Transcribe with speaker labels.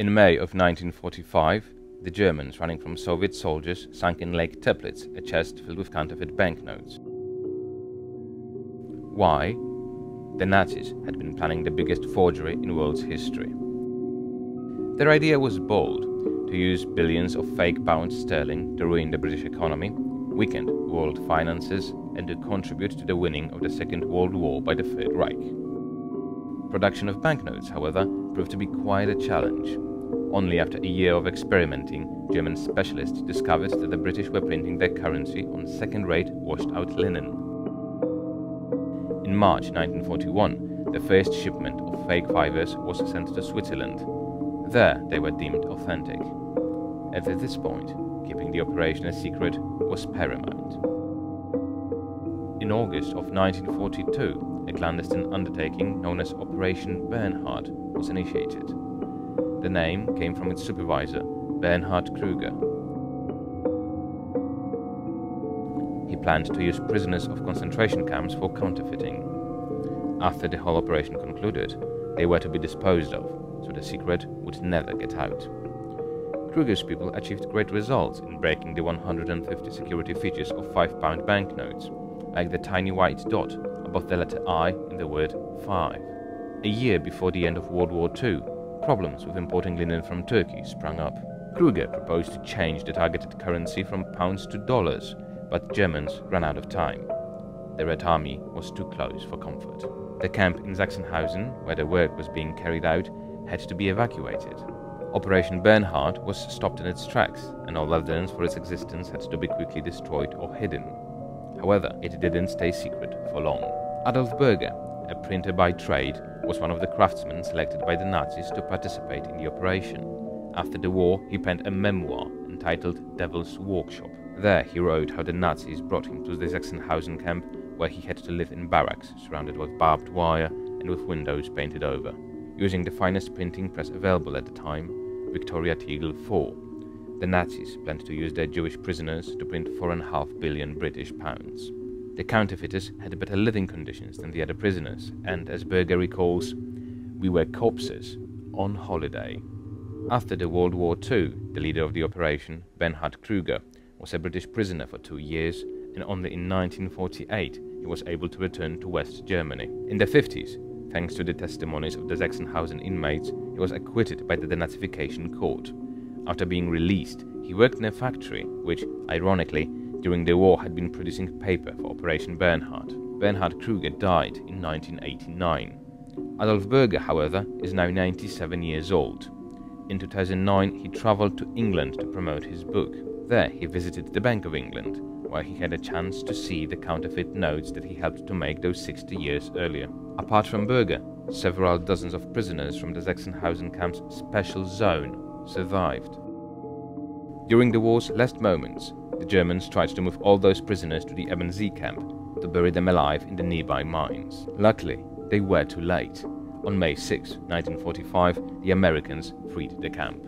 Speaker 1: In May of 1945, the Germans, running from Soviet soldiers, sunk in Lake Toplitz a chest filled with counterfeit banknotes. Why? The Nazis had been planning the biggest forgery in world's history. Their idea was bold: to use billions of fake pounds sterling to ruin the British economy, weaken world finances, and to contribute to the winning of the Second World War by the Third Reich. Production of banknotes, however, proved to be quite a challenge. Only after a year of experimenting, German specialists discovered that the British were printing their currency on second-rate washed-out linen. In March 1941, the first shipment of fake fivers was sent to Switzerland. There they were deemed authentic. At this point, keeping the operation a secret was paramount. In August of 1942, a clandestine undertaking known as Operation Bernhard was initiated. The name came from its supervisor, Bernhard Krüger. He planned to use prisoners of concentration camps for counterfeiting. After the whole operation concluded, they were to be disposed of, so the secret would never get out. Krüger's people achieved great results in breaking the 150 security features of £5 banknotes, like the tiny white dot above the letter I in the word 5. A year before the end of World War II, problems with importing linen from Turkey sprung up. Krüger proposed to change the targeted currency from pounds to dollars, but Germans ran out of time. The Red Army was too close for comfort. The camp in Sachsenhausen, where the work was being carried out, had to be evacuated. Operation Bernhard was stopped in its tracks, and all evidence for its existence had to be quickly destroyed or hidden. However, it didn't stay secret for long. Adolf Berger, a printer by trade, was one of the craftsmen selected by the Nazis to participate in the operation. After the war, he penned a memoir entitled Devil's Workshop. There he wrote how the Nazis brought him to the Sachsenhausen camp, where he had to live in barracks surrounded with barbed wire and with windows painted over. Using the finest printing press available at the time, Victoria Tegel 4, the Nazis planned to use their Jewish prisoners to print 4.5 billion British pounds. The counterfeiters had better living conditions than the other prisoners, and as Berger recalls, "We were corpses on holiday." After the World War II, the leader of the operation, Bernhard Krüger, was a British prisoner for 2 years, and only in 1948 he was able to return to West Germany. In the 50s, thanks to the testimonies of the Sachsenhausen inmates, he was acquitted by the denazification court. After being released, he worked in a factory which, ironically, during the war had been producing paper for Operation Bernhard. Bernhard Krüger died in 1989. Adolf Berger, however, is now 97 years old. In 2009, he travelled to England to promote his book. There he visited the Bank of England, where he had a chance to see the counterfeit notes that he helped to make those 60 years earlier. Apart from Berger, several dozens of prisoners from the Sachsenhausen camp's special zone survived. During the war's last moments, the Germans tried to move all those prisoners to the Ebensee camp to bury them alive in the nearby mines. Luckily, they were too late. On May 6, 1945, the Americans freed the camp.